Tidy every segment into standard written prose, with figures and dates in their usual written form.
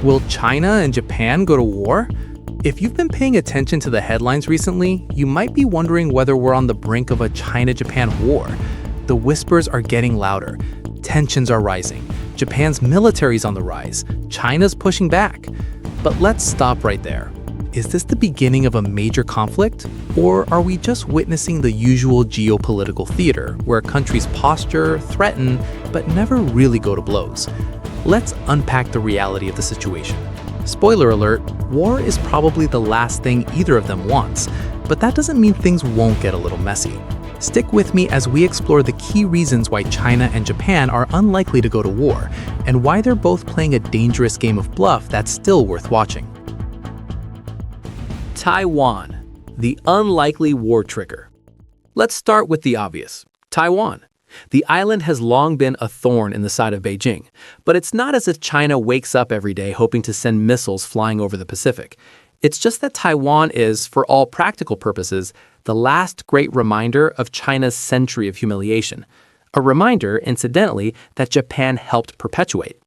Will China and Japan go to war? If you've been paying attention to the headlines recently, you might be wondering whether we're on the brink of a China-Japan war. The whispers are getting louder. Tensions are rising. Japan's military's on the rise. China's pushing back. But let's stop right there. Is this the beginning of a major conflict? Or are we just witnessing the usual geopolitical theater, where countries posture, threaten, but never really go to blows? Let's unpack the reality of the situation. Spoiler alert, war is probably the last thing either of them wants, but that doesn't mean things won't get a little messy. Stick with me as we explore the key reasons why China and Japan are unlikely to go to war, and why they're both playing a dangerous game of bluff that's still worth watching. Taiwan, the unlikely war trigger. Let's start with the obvious, Taiwan. The island has long been a thorn in the side of Beijing, but it's not as if China wakes up every day hoping to send missiles flying over the Pacific. It's just that Taiwan is, for all practical purposes, the last great reminder of China's century of humiliation. A reminder, incidentally, that Japan helped perpetuate.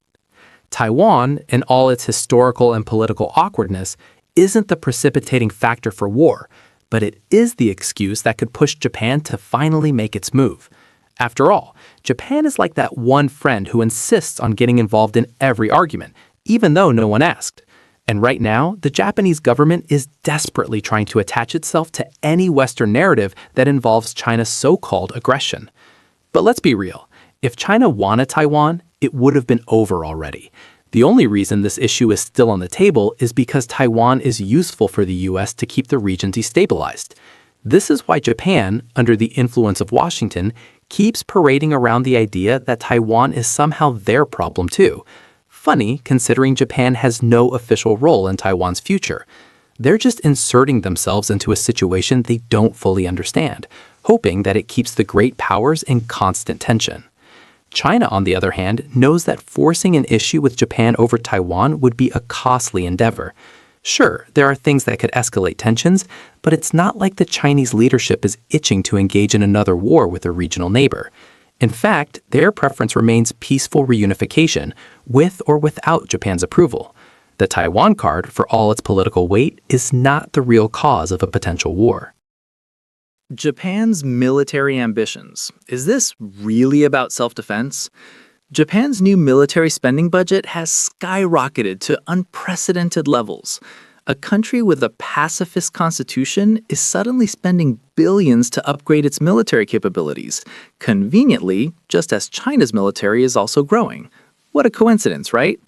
Taiwan, in all its historical and political awkwardness, isn't the precipitating factor for war, but it is the excuse that could push Japan to finally make its move. After all, Japan is like that one friend who insists on getting involved in every argument, even though no one asked. And right now, the Japanese government is desperately trying to attach itself to any Western narrative that involves China's so-called aggression. But let's be real. If China wanted Taiwan, it would have been over already. The only reason this issue is still on the table is because Taiwan is useful for the US to keep the region destabilized. This is why Japan, under the influence of Washington, keeps parading around the idea that Taiwan is somehow their problem too. Funny, considering Japan has no official role in Taiwan's future. They're just inserting themselves into a situation they don't fully understand, hoping that it keeps the great powers in constant tension. China, on the other hand, knows that forcing an issue with Japan over Taiwan would be a costly endeavor. Sure, there are things that could escalate tensions, but it's not like the Chinese leadership is itching to engage in another war with a regional neighbor. In fact, their preference remains peaceful reunification, with or without Japan's approval. The Taiwan card, for all its political weight, is not the real cause of a potential war. Japan's military ambitions. Is this really about self-defense? Japan's new military spending budget has skyrocketed to unprecedented levels. A country with a pacifist constitution is suddenly spending billions to upgrade its military capabilities, conveniently, just as China's military is also growing. What a coincidence, right?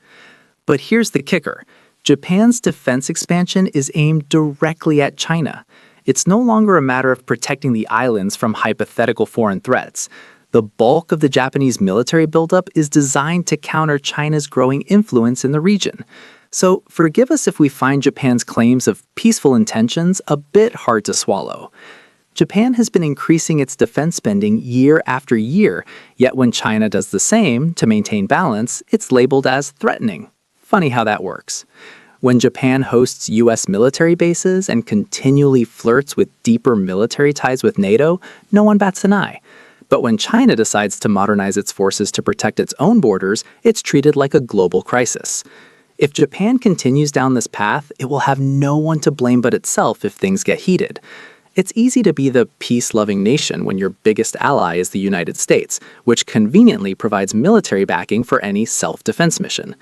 But here's the kicker. Japan's defense expansion is aimed directly at China. It's no longer a matter of protecting the islands from hypothetical foreign threats. The bulk of the Japanese military buildup is designed to counter China's growing influence in the region. So forgive us if we find Japan's claims of peaceful intentions a bit hard to swallow. Japan has been increasing its defense spending year after year, yet when China does the same to maintain balance, it's labeled as threatening. Funny how that works. When Japan hosts US military bases and continually flirts with deeper military ties with NATO, no one bats an eye. But when China decides to modernize its forces to protect its own borders, it's treated like a global crisis. If Japan continues down this path, it will have no one to blame but itself if things get heated. It's easy to be the peace-loving nation when your biggest ally is the United States, which conveniently provides military backing for any self-defense mission.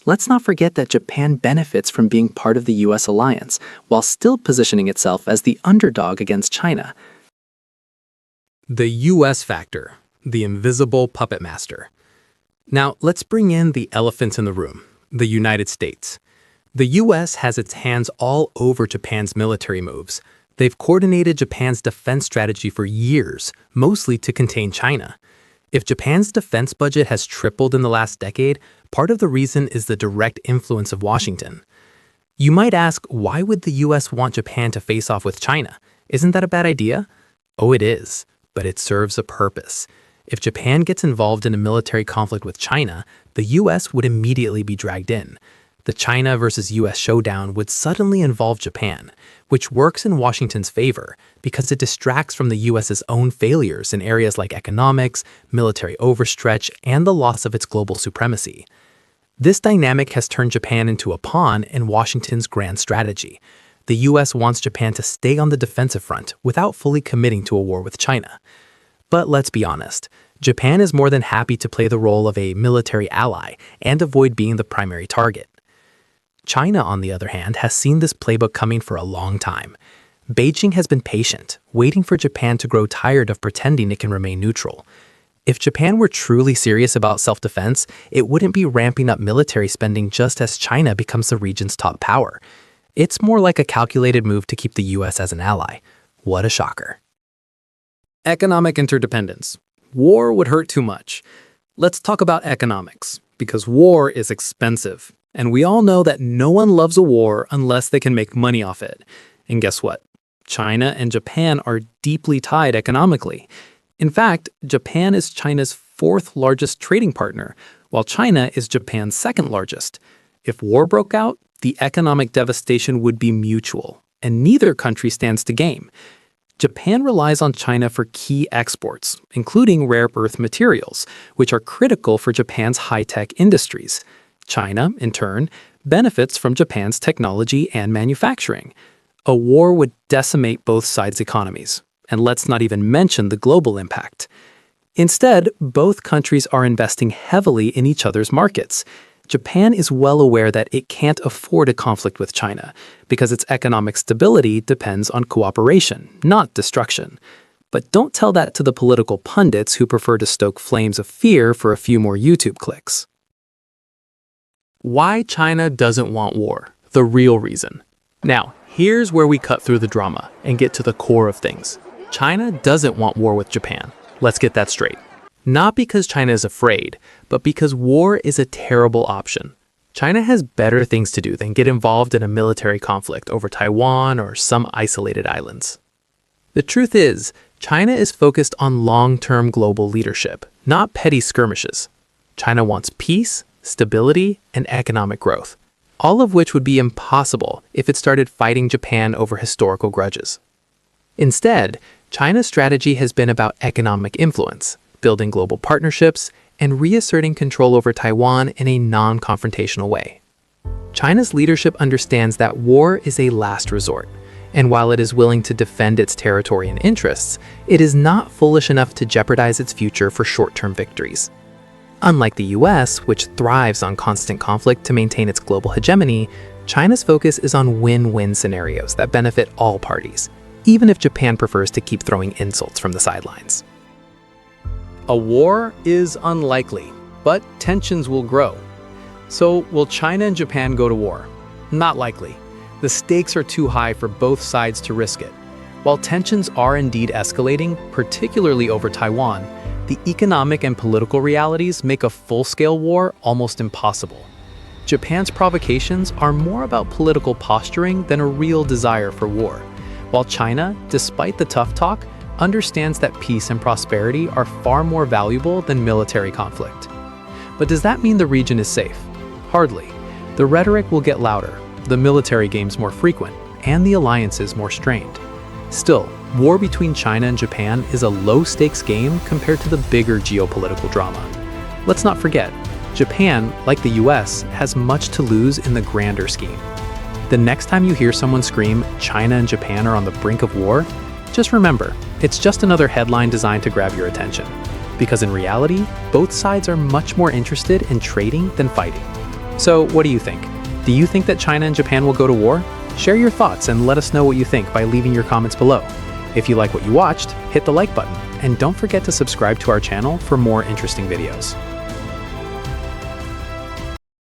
Let's not forget that Japan benefits from being part of the US alliance, while still positioning itself as the underdog against China. The US factor, the invisible puppet master. Now, let's bring in the elephant in the room, the United States. The US has its hands all over Japan's military moves. They've coordinated Japan's defense strategy for years, mostly to contain China. If Japan's defense budget has tripled in the last decade, part of the reason is the direct influence of Washington. You might ask, why would the US want Japan to face off with China? Isn't that a bad idea? Oh, it is, but it serves a purpose. If Japan gets involved in a military conflict with China, the US would immediately be dragged in. The China versus US showdown would suddenly involve Japan, which works in Washington's favor because it distracts from the US's own failures in areas like economics, military overstretch, and the loss of its global supremacy. This dynamic has turned Japan into a pawn in Washington's grand strategy. The US wants Japan to stay on the defensive front without fully committing to a war with China. But let's be honest, Japan is more than happy to play the role of a military ally and avoid being the primary target. China, on the other hand, has seen this playbook coming for a long time. Beijing has been patient, waiting for Japan to grow tired of pretending it can remain neutral. If Japan were truly serious about self-defense, it wouldn't be ramping up military spending just as China becomes the region's top power. It's more like a calculated move to keep the US as an ally. What a shocker. Economic interdependence. War would hurt too much. Let's talk about economics, because war is expensive. And we all know that no one loves a war unless they can make money off it. And guess what? China and Japan are deeply tied economically. In fact, Japan is China's fourth largest trading partner, while China is Japan's second largest. If war broke out, the economic devastation would be mutual, and neither country stands to gain. Japan relies on China for key exports, including rare earth materials, which are critical for Japan's high-tech industries. China, in turn, benefits from Japan's technology and manufacturing. A war would decimate both sides' economies. And let's not even mention the global impact. Instead, both countries are investing heavily in each other's markets. Japan is well aware that it can't afford a conflict with China because its economic stability depends on cooperation, not destruction. But don't tell that to the political pundits who prefer to stoke flames of fear for a few more YouTube clicks. Why China doesn't want war, the real reason. Now, here's where we cut through the drama and get to the core of things. China doesn't want war with Japan. Let's get that straight. Not because China is afraid, but because war is a terrible option. China has better things to do than get involved in a military conflict over Taiwan or some isolated islands. The truth is, China is focused on long-term global leadership, not petty skirmishes. China wants peace, stability, and economic growth, all of which would be impossible if it started fighting Japan over historical grudges. Instead, China's strategy has been about economic influence, building global partnerships, and reasserting control over Taiwan in a non-confrontational way. China's leadership understands that war is a last resort, and while it is willing to defend its territory and interests, it is not foolish enough to jeopardize its future for short-term victories. Unlike the US, which thrives on constant conflict to maintain its global hegemony, China's focus is on win-win scenarios that benefit all parties, even if Japan prefers to keep throwing insults from the sidelines. A war is unlikely, but tensions will grow. So, will China and Japan go to war? Not likely. The stakes are too high for both sides to risk it. While tensions are indeed escalating, particularly over Taiwan, the economic and political realities make a full-scale war almost impossible. Japan's provocations are more about political posturing than a real desire for war, while China, despite the tough talk, understands that peace and prosperity are far more valuable than military conflict. But does that mean the region is safe? Hardly. The rhetoric will get louder, the military games more frequent, and the alliances more strained. Still, war between China and Japan is a low-stakes game compared to the bigger geopolitical drama. Let's not forget, Japan, like the US, has much to lose in the grander scheme. The next time you hear someone scream, China and Japan are on the brink of war, just remember, it's just another headline designed to grab your attention. Because in reality, both sides are much more interested in trading than fighting. So what do you think? Do you think that China and Japan will go to war? Share your thoughts and let us know what you think by leaving your comments below. If you like what you watched, hit the like button, and don't forget to subscribe to our channel for more interesting videos.